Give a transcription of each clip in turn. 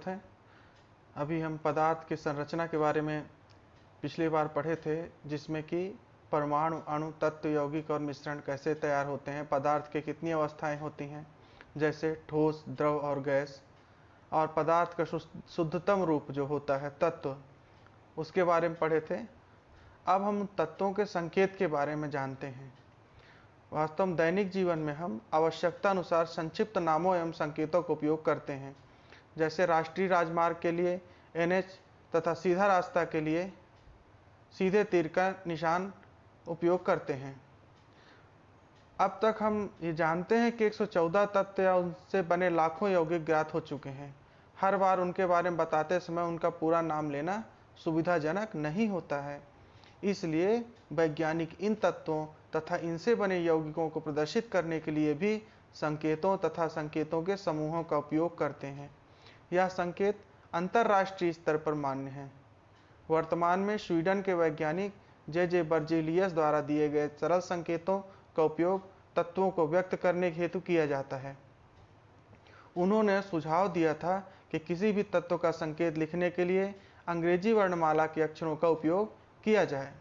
स्वागत है। अभी हम पदार्थ की संरचना के बारे में पिछली बार पढ़े थे, जिसमें कि परमाणु, अणु, तत्व, यौगिक और मिश्रण कैसे तैयार होते हैं, पदार्थ के कितनी अवस्थाएं होती हैं, जैसे ठोस, द्रव और गैस, और पदार्थ का शुद्धतम रूप जो होता है तत्व, उसके बारे में पढ़े थे। अब हम तत्वों के संकेत के बारे में जानते हैं। वास्तव में दैनिक जीवन में हम आवश्यकता अनुसार संक्षिप्त नामों एवं संकेतों का उपयोग करते हैं। जैसे राष्ट्रीय राजमार्ग के लिए NH तथा सीधा रास्ता के लिए सीधे तीर का निशान उपयोग करते हैं। अब तक हम ये जानते हैं कि 114 तत्व या उनसे बने लाखों यौगिक ज्ञात हो चुके हैं। हर बार उनके बारे में बताते समय उनका पूरा नाम लेना सुविधाजनक नहीं होता है, इसलिए वैज्ञानिक इन तत्वों तथा इनसे बने यौगिकों को प्रदर्शित करने के लिए भी संकेतों तथा संकेतों के समूहों का उपयोग करते हैं। यह संकेत अंतरराष्ट्रीय स्तर पर मान्य है। वर्तमान में स्वीडन के वैज्ञानिक जे बर्जेलियस द्वारा दिए गए सरल संकेतों का उपयोग तत्वों को व्यक्त करने के हेतु किया जाता है। उन्होंने सुझाव दिया था कि किसी भी तत्व का संकेत लिखने के लिए अंग्रेजी वर्णमाला के अक्षरों का उपयोग किया जाए।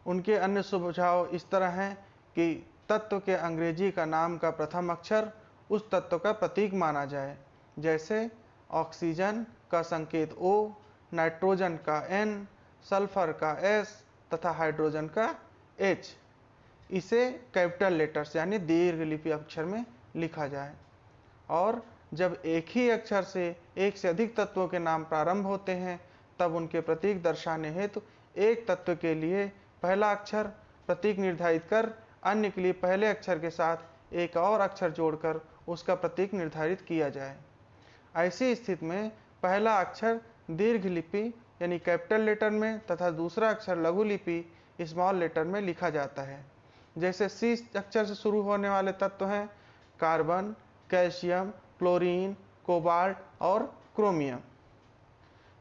उनके अन्य सुझाव इस तरह हैं कि तत्व के अंग्रेजी का नाम का प्रथम अक्षर उस तत्व का प्रतीक माना जाए। जैसे ऑक्सीजन का संकेत O, नाइट्रोजन का N, सल्फर का S तथा हाइड्रोजन का H। इसे कैपिटल लेटर्स यानी दीर्घ लिपि अक्षर में लिखा जाए। और जब एक ही अक्षर से एक से अधिक तत्वों के नाम प्रारंभ होते हैं, तब उनके प्रतीक दर्शाने हेतु एक तत्व के लिए पहला अक्षर प्रतीक निर्धारित कर अन्य के लिए पहले अक्षर के साथ एक और अक्षर जोड़कर उसका प्रतीक निर्धारित किया जाए। ऐसी स्थिति में पहला अक्षर दीर्घ लिपि यानी कैपिटल लेटर में तथा दूसरा अक्षर लघु लिपि स्मॉल लेटर में लिखा जाता है। जैसे C अक्षर से शुरू होने वाले तत्व हैं कार्बन, कैल्शियम, क्लोरीन, कोबाल्ट और क्रोमियम।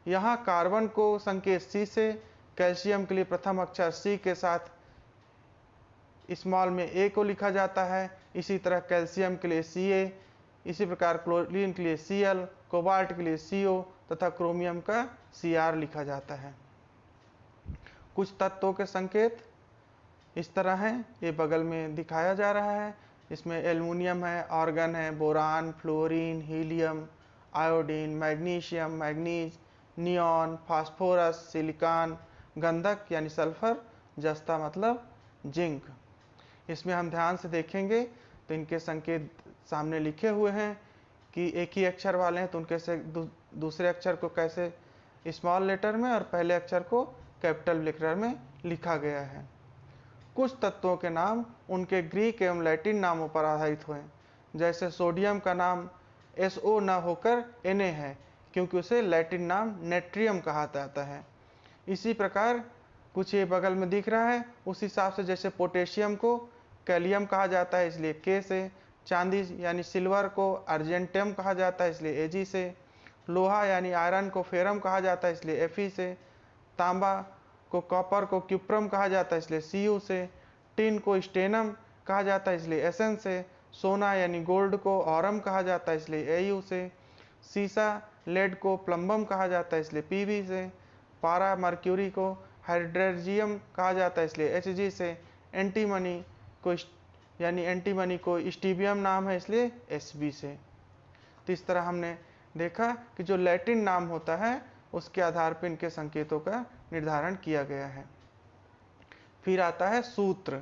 यहाँ कार्बन को संकेत C से, कैल्शियम के लिए प्रथम अक्षर C के साथ स्मॉल में A को लिखा जाता है। इसी तरह कैल्शियम के लिए Ca, इसी प्रकार क्लोरीन के लिए Cl, कोबाल्ट के लिए Co तथा क्रोमियम का Cr लिखा जाता है। कुछ तत्वों के संकेत इस तरह हैं, ये बगल में दिखाया जा रहा है। इसमें एल्युमिनियम है, आर्गन है, boron, fluorine, helium, iodine, magnesium, manganese, neon, phosphorus, silicon, गंधक यानी सल्फर, जस्ता मतलब जिंक। इसमें हम ध्यान से देखेंगे तो इनके संकेत सामने लिखे हुए हैं कि एक ही अक्षर वाले हैं तो उनके से दूसरे अक्षर को कैसे स्मॉल लेटर में और पहले अक्षर को कैपिटल लेटर में लिखा गया है। कुछ तत्वों के नाम उनके ग्रीक एवं लैटिन नामों पर आधारित हुए। जैसे सोडियम का नाम SO न होकर Na है, क्योंकि उसे लैटिन नाम नेट्रियम कहा जाता है। इसी प्रकार कुछ ये बगल में दिख रहा है, उस हिसाब से जैसे पोटेशियम को कैलियम कहा जाता है इसलिए K से, चांदी यानी सिल्वर को अर्जेंटियम कहा जाता है इसलिए Ag से, लोहा यानी आयरन को फेरम कहा जाता है इसलिए Fe से, तांबा को कॉपर को क्यूप्रम कहा जाता है इसलिए Cu से, टिन को स्टेनम कहा जाता है इसलिए Sn से, सोना यानी गोल्ड को ऑरम कहा जाता है इसलिए Au से, सीसा लेड को प्लम्बम कहा जाता है इसलिए Pb से, पारा मर्क्यूरी को हाइड्रोजियम कहा जाता है इसलिए Hg से, एंटीमनी को स्टीबियम नाम है इसलिए Sb से। तो इस तरह हमने देखा कि जो लैटिन नाम होता है उसके आधार पर इनके संकेतों का निर्धारण किया गया है। फिर आता है सूत्र।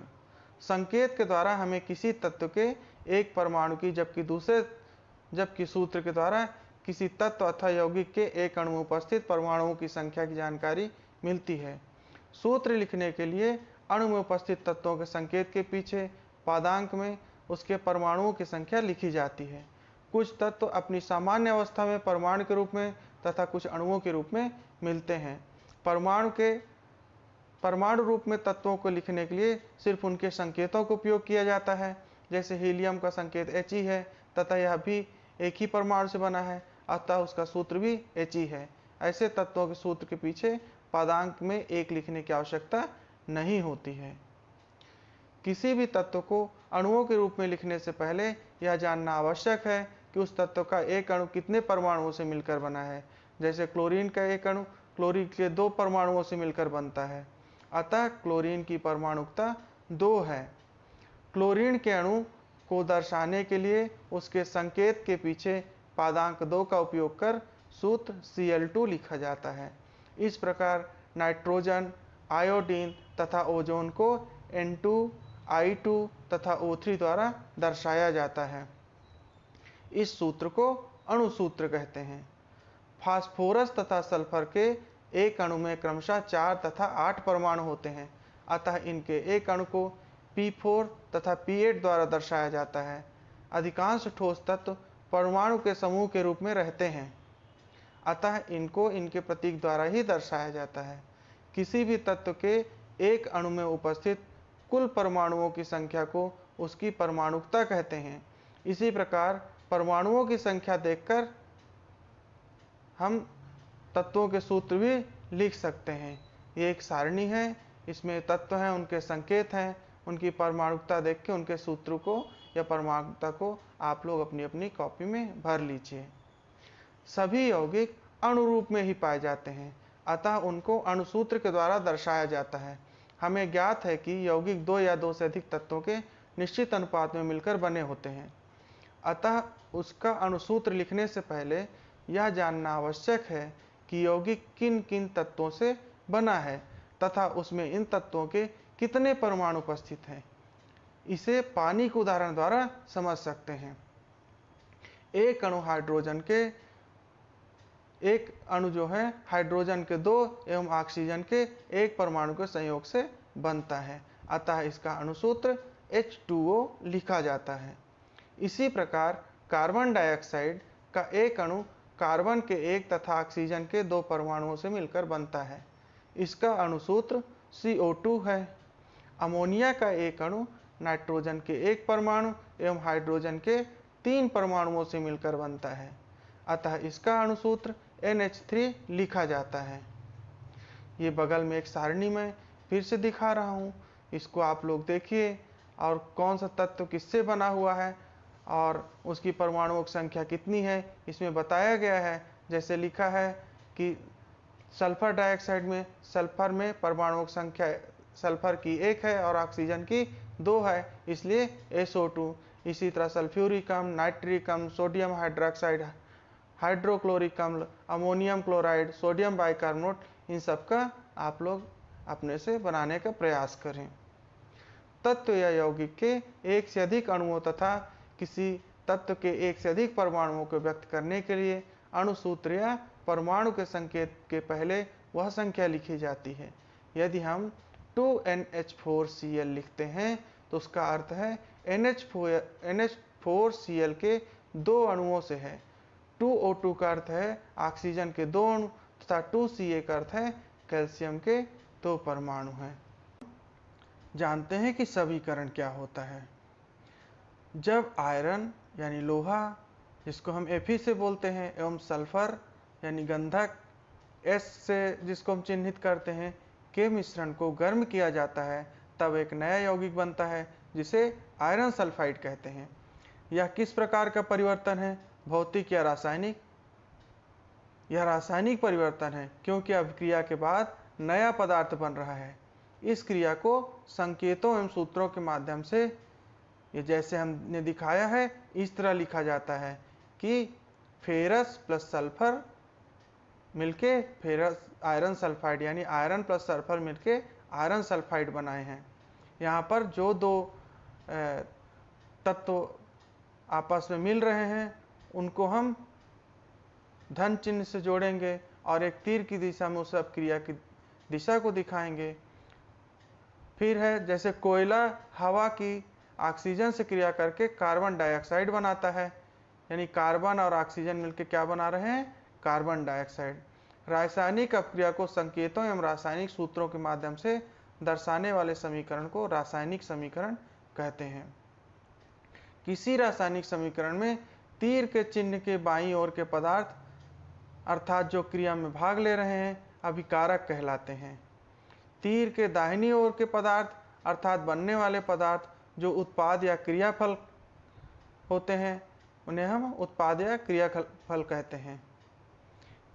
संकेत के द्वारा हमें किसी तत्व के एक परमाणु की जबकि सूत्र के द्वारा किसी तत्व अथवा यौगिक के एक अणु में उपस्थित परमाणुओं की संख्या की जानकारी मिलती है। सूत्र लिखने के लिए अणु में उपस्थित तत्वों के संकेत के पीछे पादांक में उसके परमाणुओं की संख्या लिखी जाती है। कुछ तत्व अपनी सामान्य अवस्था में परमाणु के रूप में तथा कुछ अणुओं के रूप में मिलते हैं। परमाणु रूप में तत्वों को लिखने के लिए सिर्फ उनके संकेतों का उपयोग किया जाता है। जैसे हीलियम का संकेत He है तथा यह भी एक ही परमाणु से बना है, अतः उसका सूत्र भी He है। ऐसे तत्वों के सूत्र के पीछे पादांक में 1 लिखने की आवश्यकता नहीं होती है। किसी भी तत्व को अणुओं के रूप में लिखने से पहले यह जानना आवश्यक है कि उस तत्व का एक अणु कितने परमाणुओं से मिलकर बना है। जैसे क्लोरीन का एक अणु क्लोरीन के 2 परमाणुओं से मिलकर बनता है, अतः क्लोरीन की परमाणुकता 2 है। क्लोरीन के अणु को दर्शाने के लिए उसके संकेत के पीछे पादांक 2 का उपयोग कर सूत्र Cl2 लिखा जाता है। इस प्रकार नाइट्रोजन, आयोडीन तथा ओजोन को N2, I2 तथा O3 द्वारा दर्शाया जाता है। इस सूत्र को अणु सूत्र कहते हैं। फास्फोरस तथा सल्फर के एक अणु में क्रमशः 4 तथा 8 परमाणु होते हैं, अतः इनके एक अणु को P4 तथा P8 द्वारा दर्शाया जाता है। अधिकांश ठोस तत्व परमाणु के समूह के रूप में रहते हैं, अतः इनको इनके प्रतीक द्वारा ही दर्शाया जाता है। किसी भी तत्व के एक अणु में उपस्थित कुल परमाणुओं की संख्या को उसकी परमाणुकता कहते हैं। इसी प्रकार परमाणुओं की संख्या देखकर हम तत्वों के सूत्र भी लिख सकते हैं। ये एक सारणी है, इसमें तत्व हैं, उनके संकेत हैं, उनकी परमाणुकता देख के उनके सूत्र को या परमाणुकता को आप लोग अपनी अपनी कॉपी में भर लीजिए। सभी यौगिक अणु रूप में ही पाए जाते हैं, अतः उनको अणुसूत्र के द्वारा दर्शाया जाता है। हमें ज्ञात है कि यौगिक 2 या 2 से अधिक तत्वों के निश्चित अनुपात में मिलकर बने होते हैं, अतः उसका अणुसूत्र लिखने से पहले यह जानना आवश्यक है कि यौगिक किन किन तत्वों से बना है तथा उसमें इन तत्वों के कितने परमाणु उपस्थित हैं। इसे पानी के उदाहरण द्वारा समझ सकते हैं। एक अणु जो है हाइड्रोजन के 2 एवं ऑक्सीजन के 1 परमाणु के संयोग से बनता है, अतः इसका अणुसूत्र H2O लिखा जाता है। इसी प्रकार कार्बन डाइऑक्साइड का एक अणु कार्बन के 1 तथा ऑक्सीजन के 2 परमाणुओं से मिलकर बनता है, इसका अणुसूत्र CO2 है। अमोनिया का एक अणु नाइट्रोजन के 1 परमाणु एवं हाइड्रोजन के 3 परमाणुओं से मिलकर बनता है, अतः इसका अणुसूत्र NH3 लिखा जाता है। ये बगल में एक सारणी में फिर से दिखा रहा हूँ, इसको आप लोग देखिए और कौन सा तत्व किससे बना हुआ है और उसकी परमाणुओं की संख्या कितनी है इसमें बताया गया है। जैसे लिखा है कि सल्फर डाइऑक्साइड में सल्फर में परमाणुओं की संख्या सल्फर की 1 है और ऑक्सीजन की 2 है, इसलिए SO2। इसी तरह सल्फ्यूरिक अम्ल, नाइट्रिक अम्ल, सोडियम हाइड्रोक्साइड, हाइड्रोक्लोरिक अम्ल, अमोनियम क्लोराइड, सोडियम बाइकार्बोनेट, इन सब का आप लोग अपने से बनाने का प्रयास करें। तत्व या यौगिक के एक से अधिक अणुओं तथा किसी तत्व के एक से अधिक परमाणुओं को व्यक्त करने के लिए अणुसूत्र या परमाणु के संकेत के पहले वह संख्या लिखी जाती है। यदि हम 2NH4Cl लिखते हैं तो उसका अर्थ है NH4Cl के 2 अणुओं से है। 2O2 का अर्थ है ऑक्सीजन के 2 अणु तथा 2Ca का अर्थ है कैल्शियम के 2 परमाणु हैं। जानते हैं कि समीकरण क्या होता है। जब आयरन यानी लोहा, जिसको हम Fe से बोलते हैं, एवं सल्फर यानी गंधक S से जिसको हम चिन्हित करते हैं, के मिश्रण को गर्म किया जाता है, तब एक नया यौगिक बनता है जिसे आयरन सल्फाइड कहते हैं। यह किस प्रकार का परिवर्तन है, भौतिक या रासायनिक? यह रासायनिक परिवर्तन है, क्योंकि अभिक्रिया के बाद नया पदार्थ बन रहा है। इस क्रिया को संकेतों एवं सूत्रों के माध्यम से, ये जैसे हमने दिखाया है, इस तरह लिखा जाता है कि फेरस प्लस सल्फर मिलके फेरस आयरन सल्फाइड यानी आयरन प्लस सल्फर मिलके आयरन सल्फाइड बनाए हैं। यहाँ पर जो 2 तत्व आपस में मिल रहे हैं उनको हम धन चिन्ह से जोड़ेंगे और एक तीर की दिशा में उस क्रिया की दिशा को दिखाएंगे। फिर है जैसे कोयला हवा की ऑक्सीजन से क्रिया करके कार्बन डाइऑक्साइड बनाता है, यानी कार्बन और ऑक्सीजन मिलकर क्या बना रहे हैं, कार्बन डाइऑक्साइड। रासायनिक अपक्रिया को संकेतों एवं रासायनिक सूत्रों के माध्यम से दर्शाने वाले समीकरण को रासायनिक समीकरण कहते हैं। किसी रासायनिक समीकरण में तीर के चिन्ह के बाईं ओर के पदार्थ अर्थात जो क्रिया में भाग ले रहे हैं अभिकारक कहलाते हैं। तीर के दाहिनी ओर के पदार्थ अर्थात बनने वाले पदार्थ जो उत्पाद या क्रियाफल होते हैं उन्हें हम उत्पाद या क्रियाफल कहते हैं।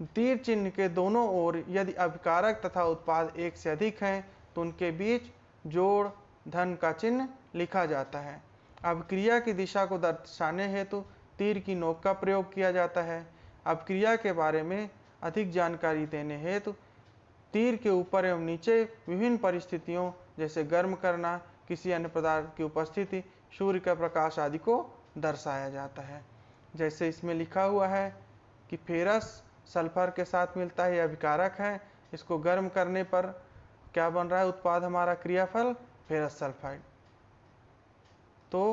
तीर चिन्ह के दोनों ओर यदि अभिकारक तथा उत्पाद एक से अधिक हैं तो उनके बीच जोड़ धन का चिन्ह लिखा जाता है। अब क्रिया की दिशा को दर्शाने हेतु तीर की नोक का प्रयोग किया जाता है। अब क्रिया के बारे में अधिक जानकारी देने हेतु तीर के ऊपर एवं नीचे विभिन्न परिस्थितियों जैसे गर्म करना, किसी अन्य पदार्थ की उपस्थिति, सूर्य का प्रकाश आदि को दर्शाया जाता है। जैसे इसमें लिखा हुआ है कि फेरस सल्फर के साथ मिलता है, यह अभिकारक है। इसको गर्म करने पर क्या बन रहा है उत्पाद हमारा क्रियाफल फेरस सल्फाइड। तो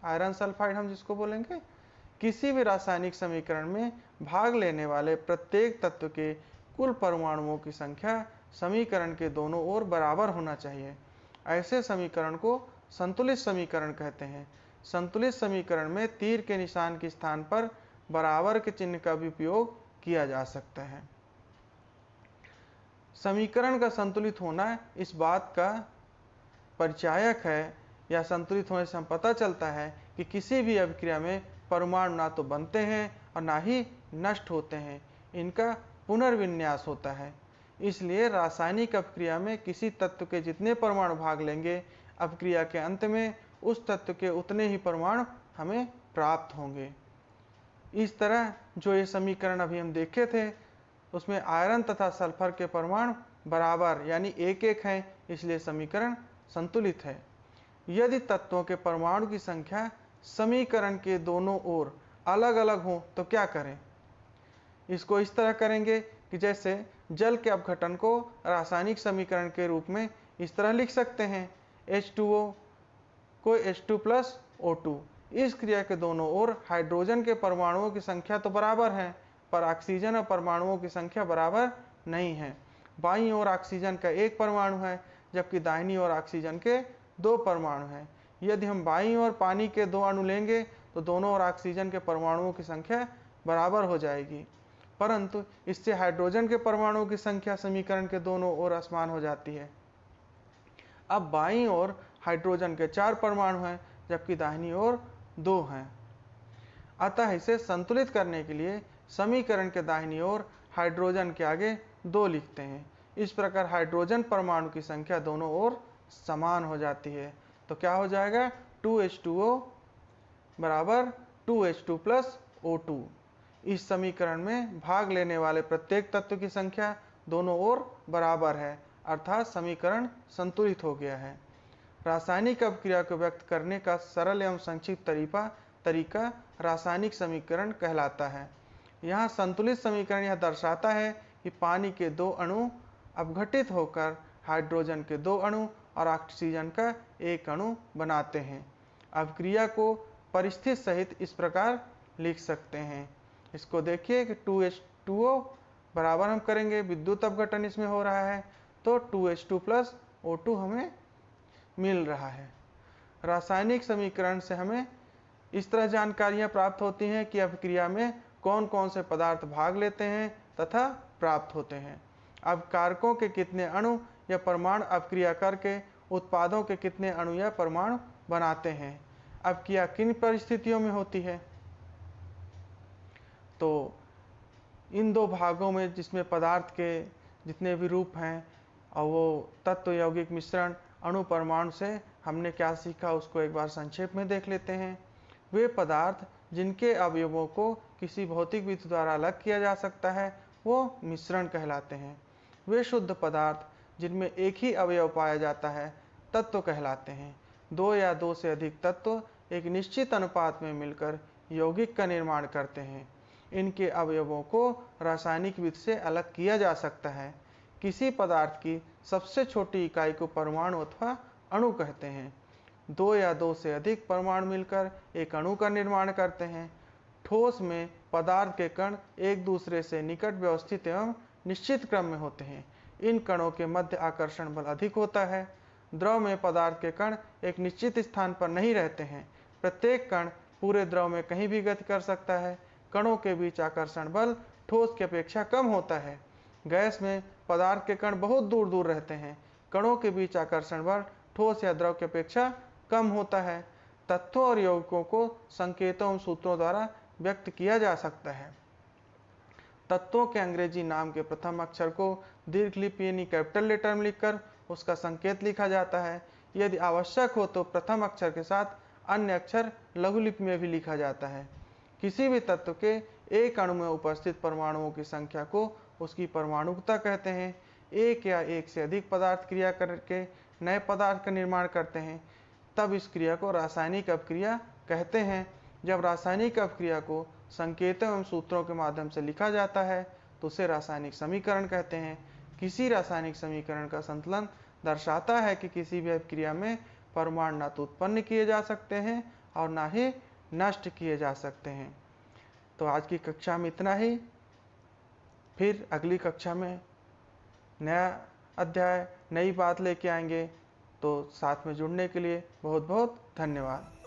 आयरन सल्फाइड हम जिसको बोलेंगे। किसी भी रासायनिक समीकरण में भाग लेने वाले प्रत्येक तत्व के कुल परमाणुओं की संख्या समीकरण के दोनों ओर बराबर होना चाहिए। ऐसे समीकरण को संतुलित समीकरण कहते हैं। संतुलित समीकरण में तीर के निशान के स्थान पर बराबर के चिन्ह का भी उपयोग किया जा सकता है। समीकरण का संतुलित होना इस बात का परिचायक है, या संतुलित होने से हम पता चलता है कि किसी भी अभिक्रिया में परमाणु ना तो बनते हैं और ना ही नष्ट होते हैं, इनका पुनर्विन्यास होता है। इसलिए रासायनिक अभिक्रिया में किसी तत्व के जितने परमाणु भाग लेंगे, अभिक्रिया के अंत में उस तत्व के उतने ही परमाणु हमें प्राप्त होंगे। इस तरह जो ये समीकरण अभी हम देखे थे उसमें आयरन तथा सल्फर के परमाणु बराबर यानी एक एक हैं, इसलिए समीकरण संतुलित है। यदि तत्वों के परमाणु की संख्या समीकरण के दोनों ओर अलग अलग हो तो क्या करें? इसको इस तरह करेंगे कि जैसे जल के अपघटन को रासायनिक समीकरण के रूप में इस तरह लिख सकते हैं, H2O को H2+O2। इस क्रिया के दोनों ओर हाइड्रोजन के परमाणुओं की संख्या तो बराबर है, पर ऑक्सीजन और परमाणुओं की संख्या बराबर नहीं है। बाईं ओर ऑक्सीजन का एक परमाणु है, जबकि दाहिनी ओर ऑक्सीजन के दो परमाणु हैं। यदि हम बाईं ओर पानी के दो अणु लेंगे तो दोनों ओर ऑक्सीजन के परमाणुओं की संख्या बराबर हो जाएगी, परंतु इससे हाइड्रोजन के परमाणुओं की संख्या समीकरण के दोनों ओर असमान हो जाती है। अब बाईं ओर हाइड्रोजन के 4 परमाणु हैं, जबकि दाहिनी ओर 2 हैं। अतः इसे संतुलित करने के लिए समीकरण के दाहिनी ओर हाइड्रोजन के आगे 2 लिखते हैं। इस प्रकार हाइड्रोजन परमाणु की संख्या दोनों ओर समान हो जाती है। तो क्या हो जाएगा 2H2O बराबर 2H2+O2। इस समीकरण में भाग लेने वाले प्रत्येक तत्व की संख्या दोनों ओर बराबर है, अर्थात समीकरण संतुलित हो गया है। रासायनिक अभिक्रिया को व्यक्त करने का सरल एवं संक्षिप्त तरीका रासायनिक समीकरण कहलाता है। यहाँ संतुलित समीकरण यह दर्शाता है कि पानी के 2 अणु अपघटित होकर हाइड्रोजन के 2 अणु और ऑक्सीजन का 1 अणु बनाते हैं। अभिक्रिया को परिस्थिति सहित इस प्रकार लिख सकते हैं। इसको देखिए कि 2H2O बराबर हम करेंगे, विद्युत अपघटन इसमें हो रहा है, तो 2H2+O2 हमें मिल रहा है। रासायनिक समीकरण से हमें इस तरह जानकारियां प्राप्त होती हैं कि अभिक्रिया में कौन कौन से पदार्थ भाग लेते हैं तथा प्राप्त होते हैं। अब कारकों के कितने अणु या परमाणु अभिक्रिया करके उत्पादों के कितने अणु या परमाणु बनाते हैं, अब क्रिया किन परिस्थितियों में होती है। तो इन 2 भागों में जिसमें पदार्थ के जितने भी रूप हैं और वो तत्व यौगिक मिश्रण अणु परमाणु से हमने क्या सीखा उसको एक बार संक्षेप में देख लेते हैं। वे पदार्थ जिनके अवयवों को किसी भौतिक विधि द्वारा अलग किया जा सकता है वो मिश्रण कहलाते हैं। वे शुद्ध पदार्थ जिनमें एक ही अवयव पाया जाता है तत्व कहलाते हैं। 2 या 2 से अधिक तत्व एक निश्चित अनुपात में मिलकर यौगिक का निर्माण करते हैं। इनके अवयवों को रासायनिक विधि से अलग किया जा सकता है। किसी पदार्थ की सबसे छोटी इकाई को परमाणु अथवा अणु कहते हैं। 2 या 2 से अधिक परमाणु मिलकर एक अणु का निर्माण करते हैं। ठोस में पदार्थ के कण एक दूसरे से निकट व्यवस्थित एवं निश्चित क्रम में होते हैं। इन कणों के मध्य आकर्षण बल अधिक होता है। द्रव में पदार्थ के कण एक निश्चित स्थान पर नहीं रहते हैं। प्रत्येक कण पूरे द्रव में कहीं भी गति कर सकता है। कणों के बीच आकर्षण बल ठोस की अपेक्षा कम होता है। गैस में पदार्थ के कण बहुत दूर दूर रहते हैं। कणों के बीच आकर्षण बल ठोस या द्रव की अपेक्षा कम होता है। तत्वों और यौगिकों को संकेतों एवं सूत्रों द्वारा व्यक्त किया जा सकता है। तत्वों के अंग्रेजी नाम के प्रथम अक्षर को दीर्घ लिपि यानी कैपिटल लेटर में लिखकर उसका संकेत लिखा जाता है। यदि आवश्यक हो तो प्रथम अक्षर के साथ अन्य अक्षर लघु लिपि में भी लिखा जाता है। किसी भी तत्व के एक अणु में उपस्थित परमाणुओं की संख्या को उसकी परमाणुकता कहते हैं। एक या एक से अधिक पदार्थ क्रिया करके नए पदार्थ का निर्माण करते हैं, तब इस क्रिया को रासायनिक अपक्रिया कहते हैं। जब रासायनिक अपक्रिया को संकेतों एवं सूत्रों के माध्यम से लिखा जाता है तो उसे रासायनिक समीकरण कहते हैं। किसी रासायनिक समीकरण का संतुलन दर्शाता है कि किसी भी अपक्रिया में परमाणु न तो उत्पन्न किए जा सकते हैं और न ही नष्ट किए जा सकते हैं। तो आज की कक्षा में इतना ही। फिर अगली कक्षा में नया अध्याय, नई बात लेके आएंगे। तो साथ में जुड़ने के लिए बहुत बहुत धन्यवाद।